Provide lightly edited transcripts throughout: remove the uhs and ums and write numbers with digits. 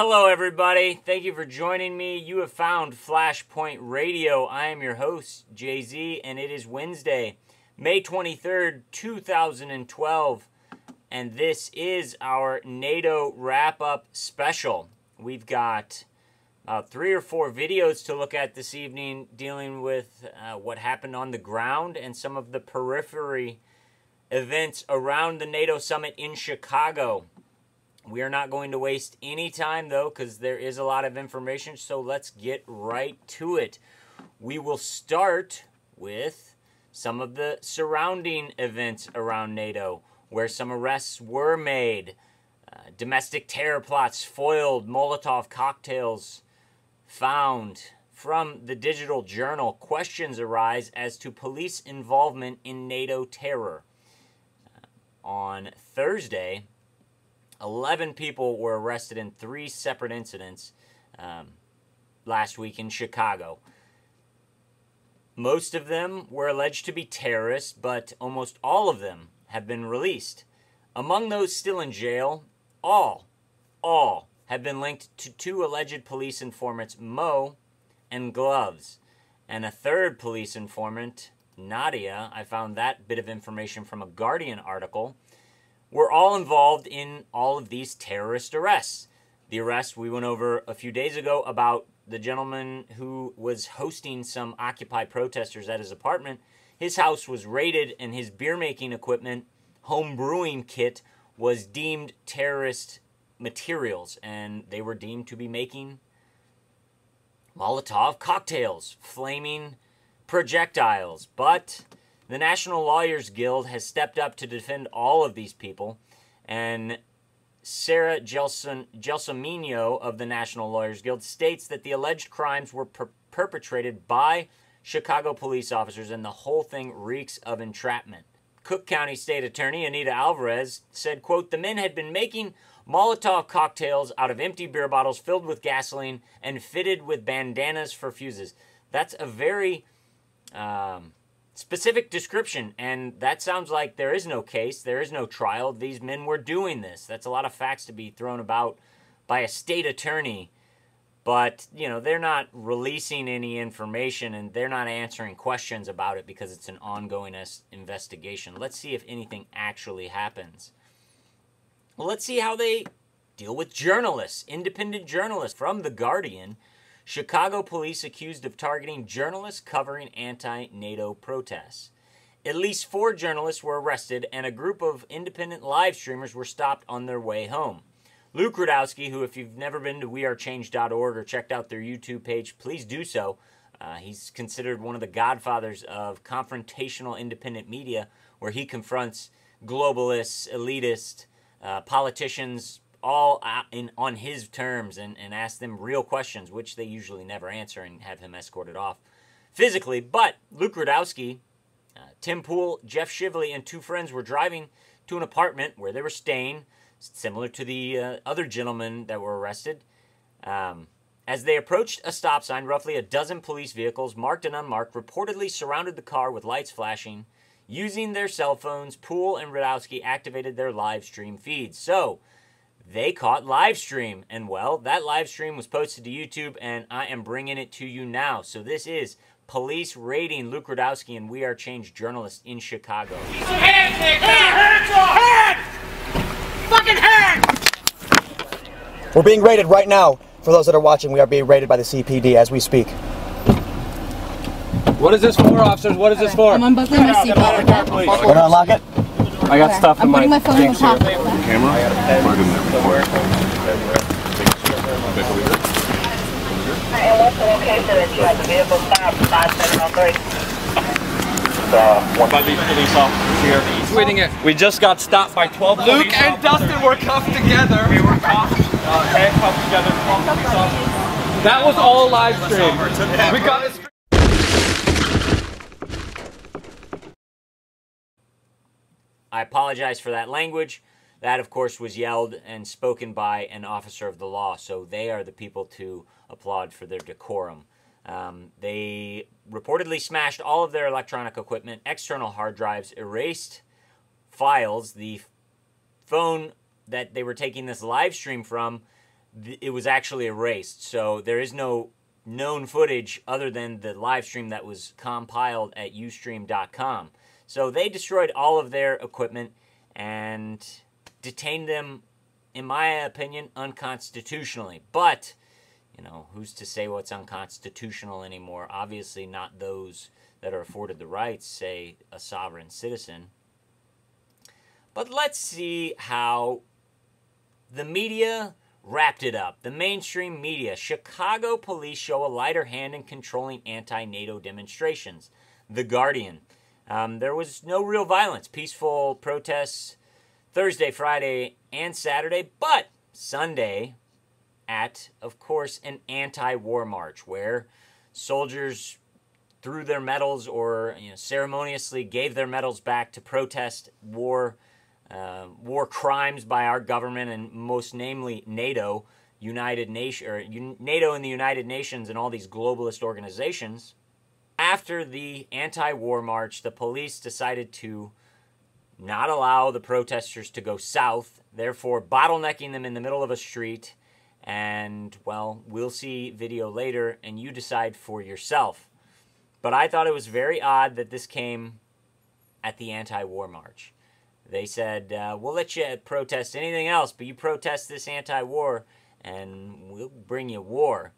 Hello, everybody. Thank you for joining me. You have found Flashpoint Radio. I am your host, Jay-Z, and it is Wednesday, May 23rd, 2012, and this is our NATO wrap-up special. We've got 3 or 4 videos to look at this evening dealing with what happened on the ground and some of the periphery events around the NATO Summit in Chicago. We are not going to waste any time, though, because there is a lot of information, so let's get right to it. We will start with some of the surrounding events around NATO, where some arrests were made, domestic terror plots foiled, Molotov cocktails found. From the Digital Journal, questions arise as to police involvement in NATO terror. On Thursday, 11 people were arrested in 3 separate incidents last week in Chicago. Most of them were alleged to be terrorists, but almost all of them have been released. Among those still in jail, all have been linked to 2 alleged police informants, Mo and Gloves, and a 3rd police informant, Nadia. I found that bit of information from a Guardian article. We're all involved in all of these terrorist arrests. The arrest we went over a few days ago about the gentleman who was hosting some Occupy protesters at his apartment. His house was raided and his beer-making equipment, home brewing kit, was deemed terrorist materials, and they were deemed to be making Molotov cocktails, flaming projectiles. But the National Lawyers Guild has stepped up to defend all of these people, and Sarah Gelsomino of the National Lawyers Guild states that the alleged crimes were perpetrated by Chicago police officers, and the whole thing reeks of entrapment. Cook County State Attorney Anita Alvarez said, quote, "The men had been making Molotov cocktails out of empty beer bottles filled with gasoline and fitted with bandanas for fuses." That's a very specific description, and that sounds like there is no case, there is no trial. These men were doing this. That's a lot of facts to be thrown about by a state attorney, but, you know, they're not releasing any information and they're not answering questions about it because it's an ongoing investigation. Let's see if anything actually happens. Well, let's see how they deal with journalists, independent journalists. From The Guardian, Chicago police accused of targeting journalists covering anti-NATO protests. At least 4 journalists were arrested, and a group of independent live streamers were stopped on their way home. Luke Rudowski, who, if you've never been to wearechange.org or checked out their YouTube page, please do so. He's considered one of the godfathers of confrontational independent media, where he confronts globalists, elitists, politicians, all on his terms, and ask them real questions, which they usually never answer, and have him escorted off physically. But Luke Rudowski, Tim Pool, Jeff Shively, and 2 friends were driving to an apartment where they were staying, similar to the other gentlemen that were arrested. As they approached a stop sign, roughly a dozen police vehicles, marked and unmarked, reportedly surrounded the car with lights flashing. Using their cell phones, Pool and Rudowski activated their live stream feeds. So they caught live stream, and well, that live stream was posted to YouTube, and I am bringing it to you now. So this is police raiding Luke Rudowski and We Are Change journalist in Chicago. Hands, Nick! Hands! Fucking hands! We're being raided right now. For those that are watching, we are being raided by the CPD as we speak. What is this for, officers? What is this for? I'm unbuckling my seatbelt. We're gonna unlock it. I got stuff in my putting my phone in the pocket. Camera? Plug in there before. What's the location that you had the vehicle stopped? 5703. One by the police officers here. Tweeting it. We just got stopped by 12 police Luke and Dustin were cuffed together. We were handcuffed together, 12 police officers. That was all live stream. We got it. I apologize for that language. That, of course, was yelled and spoken by an officer of the law, so they are the people to applaud for their decorum. They reportedly smashed all of their electronic equipment, external hard drives, erased files. The phone that they were taking this live stream from, it was actually erased. So there is no known footage other than the live stream that was compiled at ustream.com. So they destroyed all of their equipment and detained them, in my opinion, unconstitutionally. But, you know, who's to say what's unconstitutional anymore? Obviously not those that are afforded the rights, say a sovereign citizen. But let's see how the media wrapped it up. The mainstream media. Chicago police show a lighter hand in controlling anti-NATO demonstrations. The Guardian. There was no real violence. Peaceful protests Thursday, Friday, and Saturday. But Sunday at, of course, an anti-war march where soldiers threw their medals or ceremoniously gave their medals back to protest war crimes by our government, and most namely NATO, NATO and the United Nations and all these globalist organizations. After the anti-war march, the police decided to not allow the protesters to go south, therefore bottlenecking them in the middle of a street. And, well, we'll see video later, and you decide for yourself. But I thought it was very odd that this came at the anti-war march. They said, we'll let you protest anything else, but you protest this anti-war, and we'll bring you war.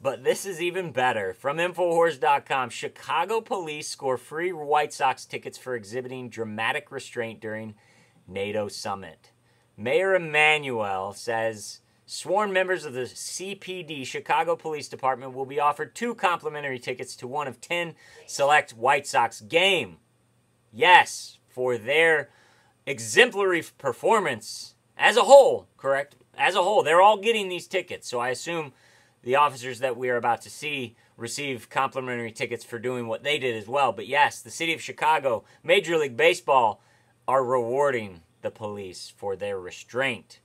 But this is even better. From Infowars.com, Chicago police score free White Sox tickets for exhibiting dramatic restraint during NATO Summit. Mayor Emanuel says sworn members of the CPD, Chicago Police Department, will be offered 2 complimentary tickets to one of 10 select White Sox game. Yes, for their exemplary performance as a whole, correct? As a whole, they're all getting these tickets. So I assume the officers that we are about to see receive complimentary tickets for doing what they did as well. But yes, the city of Chicago, Major League Baseball, are rewarding the police for their restraint.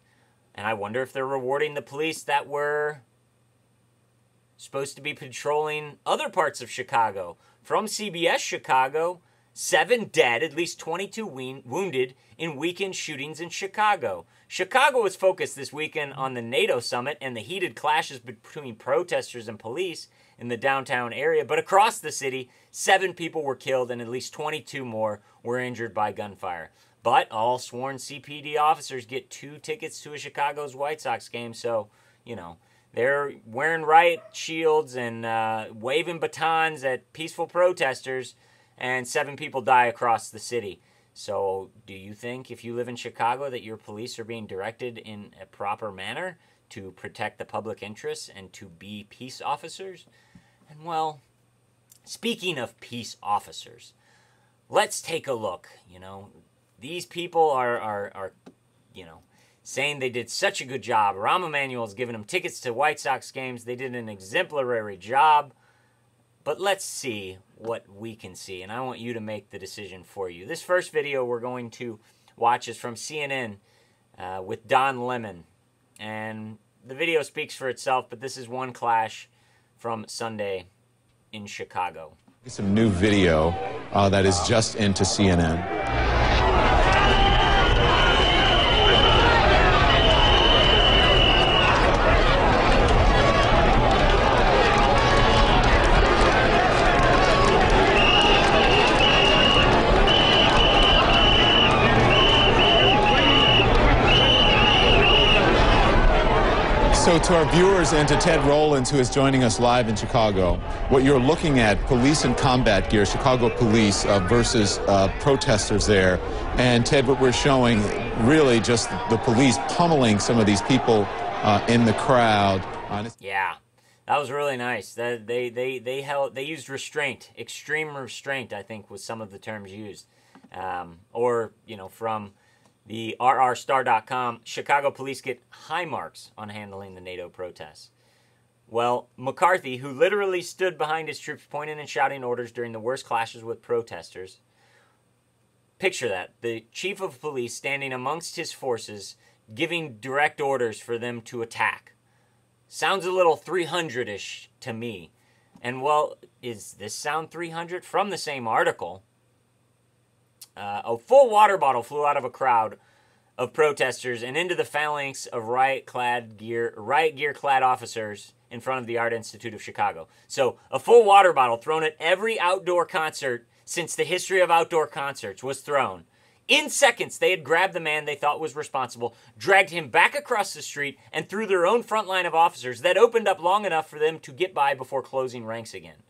And I wonder if they're rewarding the police that were supposed to be patrolling other parts of Chicago. From CBS Chicago, 7 dead, at least 22 wounded in weekend shootings in Chicago. Chicago was focused this weekend on the NATO Summit and the heated clashes between protesters and police in the downtown area. But across the city, 7 people were killed and at least 22 more were injured by gunfire. But all sworn CPD officers get 2 tickets to a Chicago's White Sox game. So, they're wearing riot shields and waving batons at peaceful protesters, and 7 people die across the city. So do you think, if you live in Chicago, that your police are being directed in a proper manner to protect the public interests and to be peace officers? And, well, speaking of peace officers, let's take a look. These people are saying they did such a good job. Rahm Emanuel's giving them tickets to White Sox games. They did an exemplary job. But let's see what we can see, and I want you to make the decision for you. This first video we're going to watch is from CNN with Don Lemon. And the video speaks for itself, but this is one clash from Sunday in Chicago. Some new video that is just into CNN. So to our viewers and to Ted Rollins, who is joining us live in Chicago, what you're looking at, police in combat gear, Chicago police versus protesters there. And Ted, what we're showing, really just the police pummeling some of these people in the crowd. Yeah, that was really nice. They used restraint, extreme restraint, I think was some of the terms used. From the rrstar.com, Chicago police get high marks on handling the NATO protests. Well, McCarthy, who literally stood behind his troops pointing and shouting orders during the worst clashes with protesters. Picture that. The chief of police standing amongst his forces, giving direct orders for them to attack. Sounds a little 300-ish to me. And, well, is this sound 300? From the same article, a full water bottle flew out of a crowd of protesters and into the phalanx of riot gear clad officers in front of the Art Institute of Chicago. So a full water bottle thrown at every outdoor concert since the history of outdoor concerts was thrown. In seconds, they had grabbed the man they thought was responsible, dragged him back across the street, and through their own front line of officers that opened up long enough for them to get by before closing ranks again.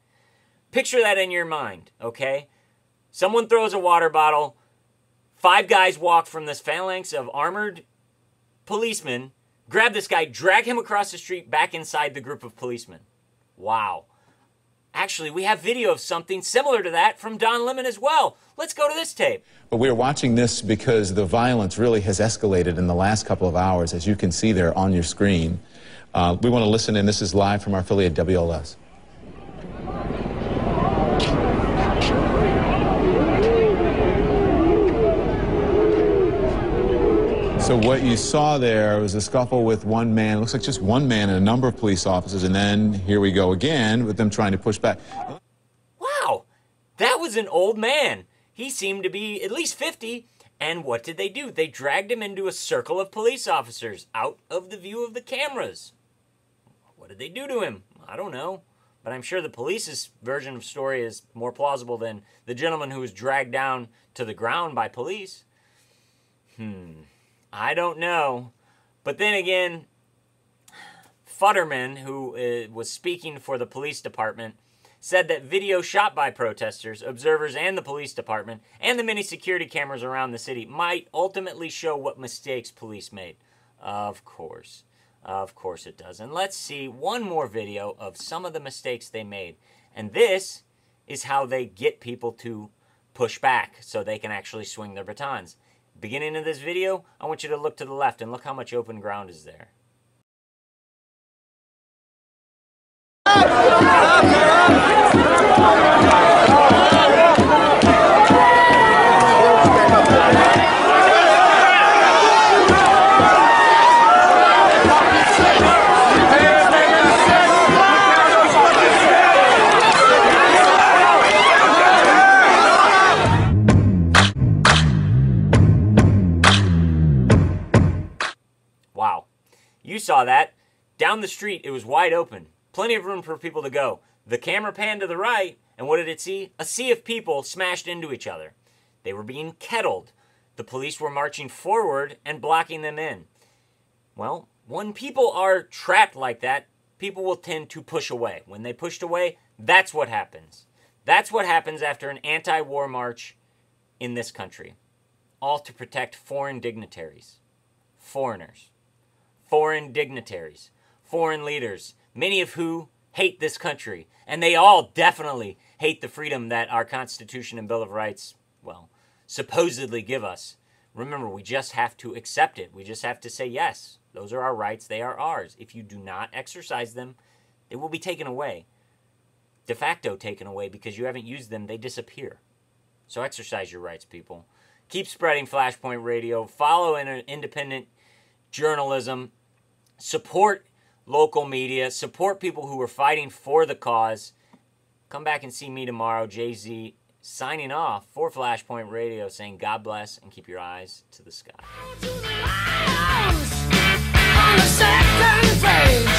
Picture that in your mind, okay? Someone throws a water bottle, 5 guys walk from this phalanx of armored policemen, grab this guy, drag him across the street back inside the group of policemen. Wow. Actually, we have video of something similar to that from Don Lemon as well. Let's go to this tape. But we are watching this because the violence really has escalated in the last couple of hours, as you can see there on your screen. We want to listen in. This is live from our affiliate WLS. So what you saw there was a scuffle with one man. It looks like just one man and a number of police officers, and then here we go again with them trying to push back. Wow, that was an old man. He seemed to be at least 50, and what did they do? They dragged him into a circle of police officers out of the view of the cameras. What did they do to him? I don't know, but I'm sure the police's version of the story is more plausible than the gentleman who was dragged down to the ground by police. I don't know. But then again, Futterman, who was speaking for the police department, said that video shot by protesters, observers, and the police department, and the many security cameras around the city might ultimately show what mistakes police made. Of course. Of course it does. And let's see one more video of some of the mistakes they made. And this is how they get people to push back so they can actually swing their batons. Beginning of this video, I want you to look to the left and look how much open ground is there. Wow. You saw that. Down the street, it was wide open. Plenty of room for people to go. The camera panned to the right, and what did it see? A sea of people smashed into each other. They were being kettled. The police were marching forward and blocking them in. Well, when people are trapped like that, people will tend to push away. When they pushed away, that's what happens. That's what happens after an anti-war march in this country. All to protect foreign dignitaries, foreigners, foreign dignitaries, foreign leaders, many of who hate this country. And they all definitely hate the freedom that our Constitution and Bill of Rights, well, supposedly give us. Remember, we just have to accept it. We just have to say, yes, those are our rights. They are ours. If you do not exercise them, they will be taken away. De facto taken away, because you haven't used them, they disappear. So exercise your rights, people. Keep spreading Flashpoint Radio. Follow independent journalism. Support local media. Support people who are fighting for the cause. Come back and see me tomorrow. Jay-Z signing off for Flashpoint Radio, saying God bless and keep your eyes to the sky. On the second phase.